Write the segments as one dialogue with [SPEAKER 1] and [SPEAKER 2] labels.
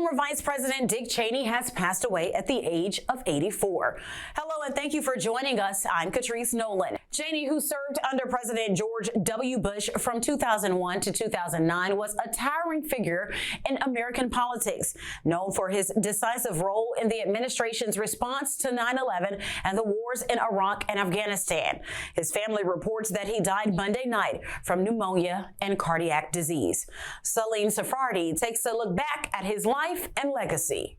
[SPEAKER 1] Former Vice President Dick Cheney has passed away at the age of 84. Hello and thank you for joining us. I'm Catrice Nolan. Cheney, who served under President George W. Bush from 2001 to 2009, was a towering figure in American politics, known for his decisive role in the administration's response to 9/11 and the wars in Iraq and Afghanistan. His family reports that he died Monday night from pneumonia and cardiac disease. Salim Sephardi takes a look back at his life and legacy.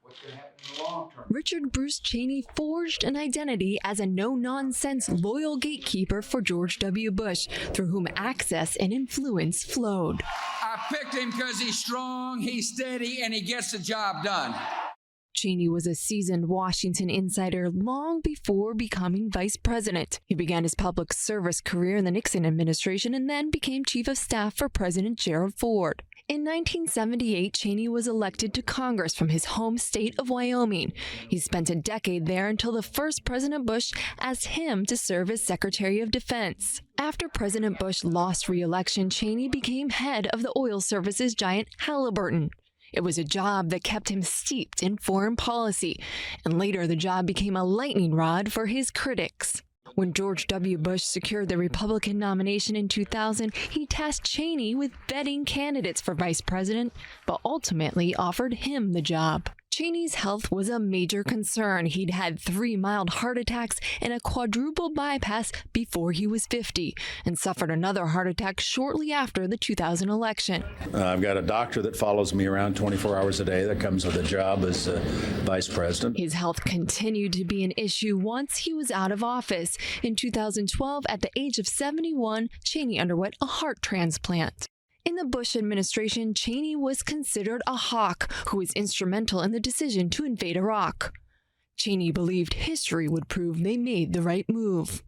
[SPEAKER 2] What's going to happen in the long term?
[SPEAKER 3] Richard Bruce Cheney forged an identity as a no-nonsense, loyal gatekeeper for George W. Bush, through whom access and influence flowed.
[SPEAKER 2] I picked him because he's strong, he's steady, and he gets the job done.
[SPEAKER 3] Cheney was a seasoned Washington insider long before becoming vice president. He began his public service career in the Nixon administration and then became chief of staff for President Gerald Ford. In 1978, Cheney was elected to Congress from his home state of Wyoming. He spent a decade there until the first President Bush asked him to serve as Secretary of Defense. After President Bush lost re-election, Cheney became head of the oil services giant Halliburton. It was a job that kept him steeped in foreign policy, and later the job became a lightning rod for his critics. When George W. Bush secured the Republican nomination in 2000, he tasked Cheney with vetting candidates for vice president, but ultimately offered him the job. Cheney's health was a major concern. He'd had 3 mild heart attacks and a quadruple bypass before he was 50, and suffered another heart attack shortly after the 2000 election.
[SPEAKER 4] I've got a doctor that follows me around 24 hours a day that comes with a job as vice president.
[SPEAKER 3] His health continued to be an issue once he was out of office. In 2012, at the age of 71, Cheney underwent a heart transplant. In the Bush administration, Cheney was considered a hawk who was instrumental in the decision to invade Iraq. Cheney believed history would prove they made the right move.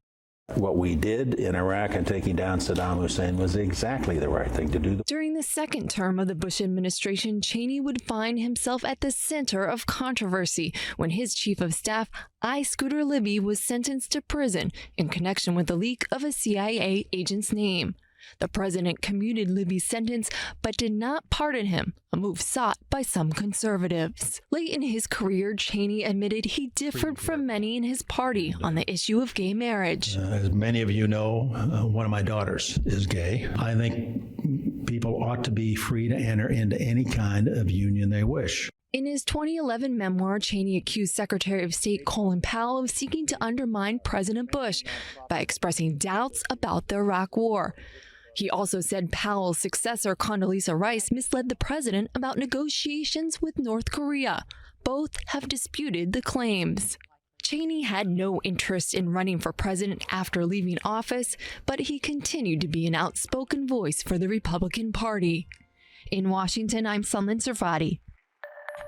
[SPEAKER 4] What we did in Iraq and taking down Saddam Hussein was exactly the right thing to do.
[SPEAKER 3] During the second term of the Bush administration, Cheney would find himself at the center of controversy when his chief of staff, I. Scooter Libby, was sentenced to prison in connection with the leak of a CIA agent's name. The president commuted Libby's sentence, but did not pardon him, a move sought by some conservatives. Late in his career, Cheney admitted he differed from many in his party on the issue of gay marriage.
[SPEAKER 5] As many of you know, one of my daughters is gay. I think people ought to be free to enter into any kind of union they wish.
[SPEAKER 3] In his 2011 memoir, Cheney accused Secretary of State Colin Powell of seeking to undermine President Bush by expressing doubts about the Iraq War. He also said Powell's successor, Condoleezza Rice, misled the president about negotiations with North Korea. Both have disputed the claims. Cheney had no interest in running for president after leaving office, but he continued to be an outspoken voice for the Republican Party. In Washington, I'm Lynne.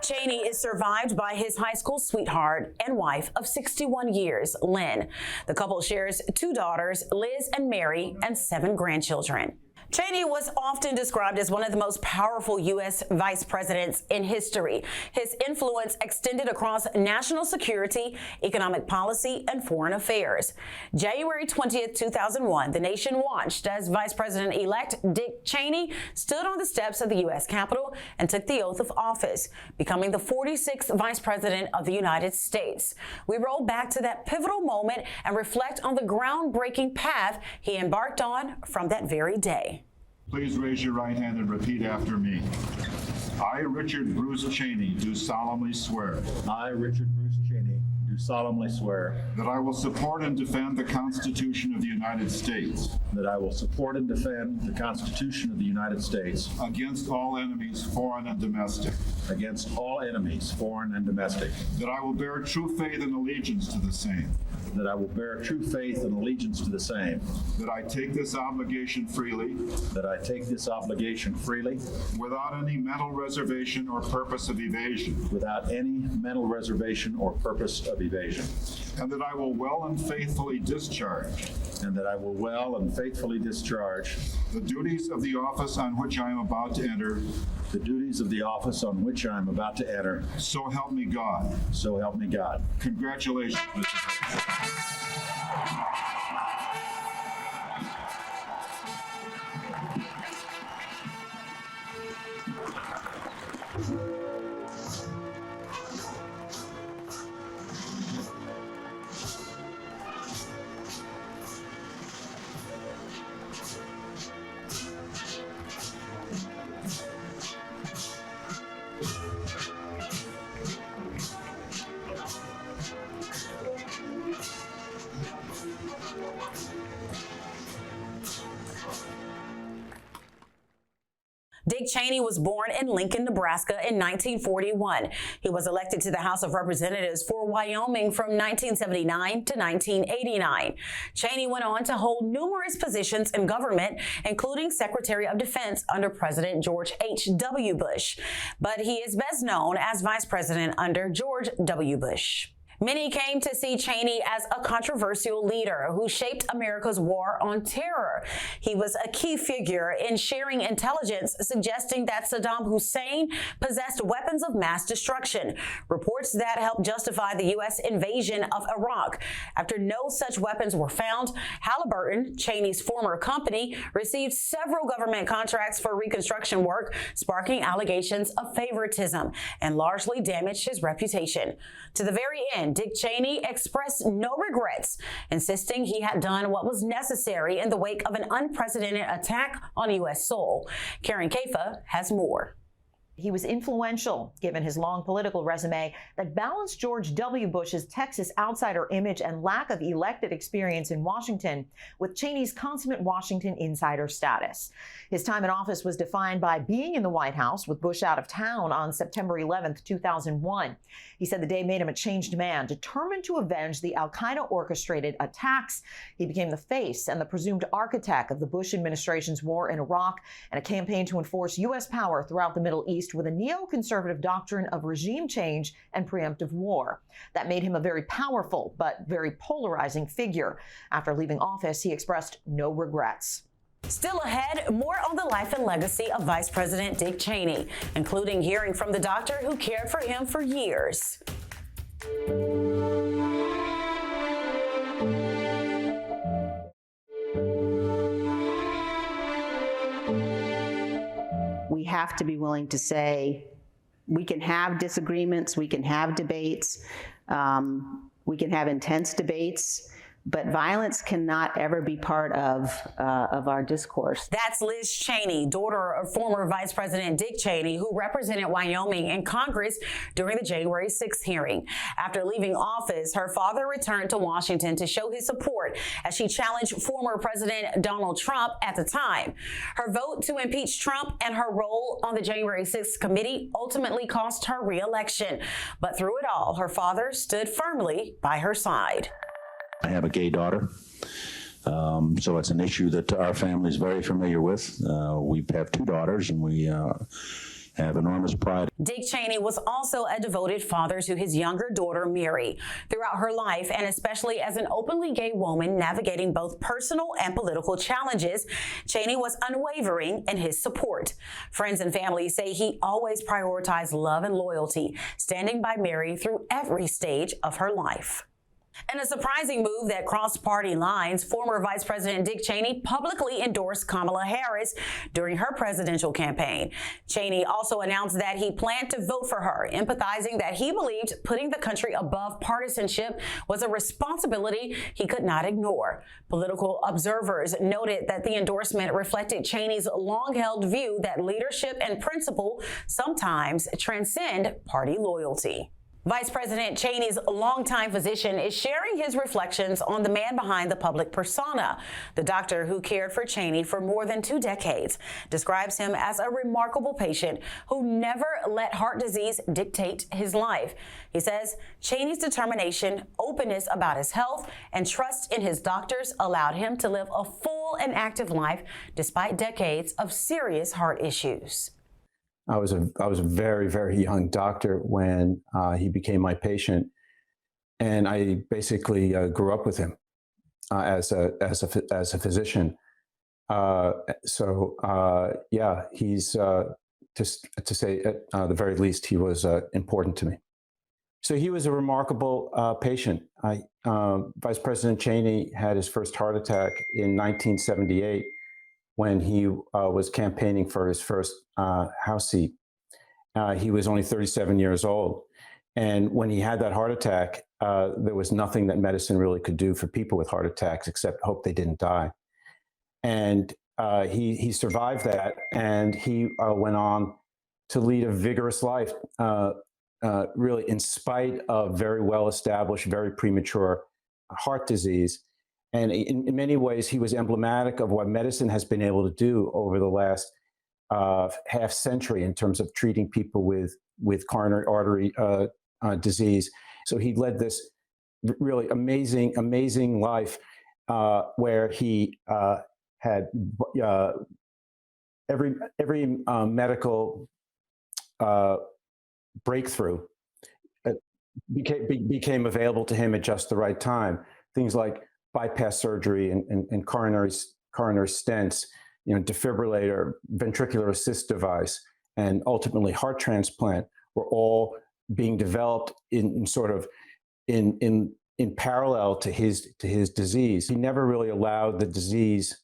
[SPEAKER 1] Cheney is survived by his high school sweetheart and wife of 61 years, Lynne. The couple shares 2 daughters, Liz and Mary, and 7 grandchildren. Cheney was often described as one of the most powerful U.S. vice presidents in history. His influence extended across national security, economic policy, and foreign affairs. January 20th, 2001, the nation watched as Vice President-elect Dick Cheney stood on the steps of the U.S. Capitol and took the oath of office, becoming the 46th Vice President of the United States. We roll back to that pivotal moment and reflect on the groundbreaking path he embarked on from that very day.
[SPEAKER 6] Please raise your right hand and repeat after me. I, Richard Bruce Cheney, do solemnly swear.
[SPEAKER 5] I, Richard Bruce Cheney, do solemnly swear
[SPEAKER 6] that I will support and defend the Constitution of the United States
[SPEAKER 5] that I will support and defend the Constitution of the United States
[SPEAKER 6] against all enemies, foreign and domestic.
[SPEAKER 5] against all enemies, foreign and domestic,
[SPEAKER 6] that I will bear true faith and allegiance to the same,
[SPEAKER 5] that I will bear true faith and allegiance to the same,
[SPEAKER 6] that I take this obligation freely, without any mental reservation or purpose of evasion, and that I will well and faithfully discharge, the duties of the office on which I am about to enter, so help me God. Congratulations, Mr. President.
[SPEAKER 1] Dick Cheney was born in Lincoln, Nebraska in 1941. He was elected to the House of Representatives for Wyoming from 1979 to 1989. Cheney went on to hold numerous positions in government, including Secretary of Defense under President George H.W. Bush. But he is best known as Vice President under George W. Bush. Many came to see Cheney as a controversial leader who shaped America's war on terror. He was a key figure in sharing intelligence suggesting that Saddam Hussein possessed weapons of mass destruction, reports that helped justify the U.S. invasion of Iraq. After no such weapons were found, Halliburton, Cheney's former company, received several government contracts for reconstruction work, sparking allegations of favoritism and largely damaged his reputation. To the very end, Dick Cheney expressed no regrets, insisting he had done what was necessary in the wake of an unprecedented attack on U.S. soil. Karen Kafa has more.
[SPEAKER 7] He was influential, given his long political resume that balanced George W. Bush's Texas outsider image and lack of elected experience in Washington with Cheney's consummate Washington insider status. His time in office was defined by being in the White House with Bush out of town on September 11th, 2001. He said the day made him a changed man, determined to avenge the al-Qaeda orchestrated attacks. He became the face and the presumed architect of the Bush administration's war in Iraq and a campaign to enforce U.S. power throughout the Middle East with a neoconservative doctrine of regime change and preemptive war. That made him a very powerful but very polarizing figure. After leaving office, he expressed no regrets.
[SPEAKER 1] Still ahead, more on the life and legacy of Vice President Dick Cheney, including hearing from the doctor who cared for him for years.
[SPEAKER 8] We have to be willing to say, we can have disagreements, we can have debates, we can have intense debates, but violence cannot ever be part of our discourse.
[SPEAKER 1] That's Liz Cheney, daughter of former Vice President Dick Cheney, who represented Wyoming in Congress during the January 6th hearing. After leaving office, her father returned to Washington to show his support as she challenged former President Donald Trump at the time. Her vote to impeach Trump and her role on the January 6th committee ultimately cost her re-election. But through it all, her father stood firmly by her side.
[SPEAKER 4] I have a gay daughter, so it's an issue that our family is very familiar with. We have two daughters, and we have enormous pride.
[SPEAKER 1] Dick Cheney was also a devoted father to his younger daughter, Mary. Throughout her life, and especially as an openly gay woman navigating both personal and political challenges, Cheney was unwavering in his support. Friends and family say he always prioritized love and loyalty, standing by Mary through every stage of her life. In a surprising move that crossed party lines, former Vice President Dick Cheney publicly endorsed Kamala Harris during her presidential campaign. Cheney also announced that he planned to vote for her, empathizing that he believed putting the country above partisanship was a responsibility he could not ignore. Political observers noted that the endorsement reflected Cheney's long-held view that leadership and principle sometimes transcend party loyalty. Vice President Cheney's longtime physician is sharing his reflections on the man behind the public persona. The doctor who cared for Cheney for more than 2 decades describes him as a remarkable patient who never let heart disease dictate his life. He says Cheney's determination, openness about his health, and trust in his doctors allowed him to live a full and active life despite decades of serious heart issues.
[SPEAKER 9] I was a very, very young doctor when he became my patient, and I basically grew up with him as a physician. Yeah, he's just to say at the very least, he was important to me. So he was a remarkable patient. Vice President Cheney had his first heart attack in 1978. When he was campaigning for his first House seat. He was only 37 years old. And when he had that heart attack, there was nothing that medicine really could do for people with heart attacks except hope they didn't die. And he survived that, and he went on to lead a vigorous life, really in spite of very well-established, very premature heart disease. And in many ways, he was emblematic of what medicine has been able to do over the last half century in terms of treating people with coronary artery disease. So he led this really amazing life where he had every medical breakthrough became available to him at just the right time. Things like bypass surgery and coronary stents, defibrillator, ventricular assist device, and ultimately heart transplant were all being developed in parallel to his disease. He never really allowed the disease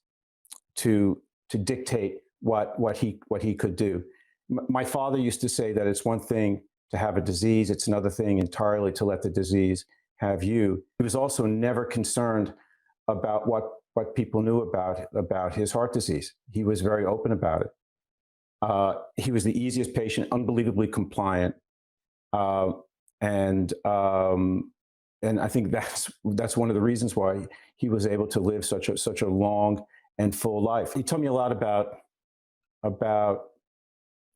[SPEAKER 9] to dictate what he could do. My father used to say that it's one thing to have a disease, it's another thing entirely to let the disease have you. He was also never concerned about what people knew about his heart disease. He was very open about it. He was the easiest patient, unbelievably compliant, and I think that's one of the reasons why he was able to live such a long and full life. He told me a lot about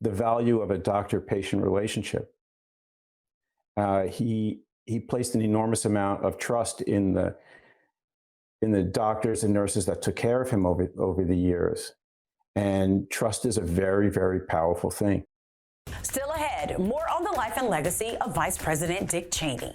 [SPEAKER 9] the value of a doctor-patient relationship. He placed an enormous amount of trust in the doctors and nurses that took care of him over the years. And trust is a very, very powerful thing.
[SPEAKER 1] Still ahead, more on the life and legacy of Vice President Dick Cheney.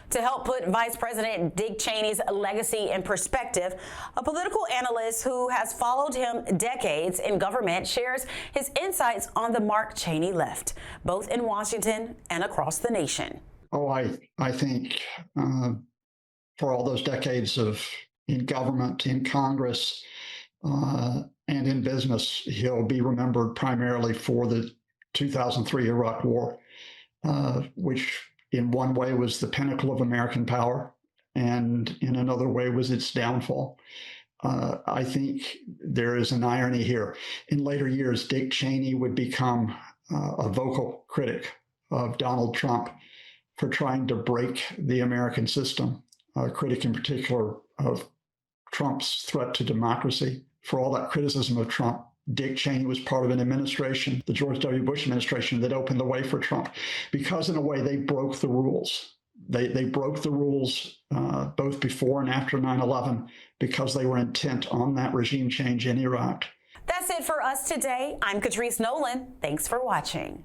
[SPEAKER 1] To help put Vice President Dick Cheney's legacy in perspective, a political analyst who has followed him decades in government shares his insights on the mark Cheney left, both in Washington and across the nation.
[SPEAKER 10] Oh, I think for all those decades in government, in Congress, and in business, he'll be remembered primarily for the 2003 Iraq War, which in one way was the pinnacle of American power, and in another way was its downfall. I think there is an irony here. In later years, Dick Cheney would become a vocal critic of Donald Trump for trying to break the American system, a critic in particular of Trump's threat to democracy. For all that criticism of Trump, Dick Cheney was part of an administration, the George W. Bush administration, that opened the way for Trump, because in a way they broke the rules. They broke the rules both before and after 9/11 because they were intent on that regime change in Iraq.
[SPEAKER 1] That's it for us today. I'm Catrice Nolan. Thanks for watching.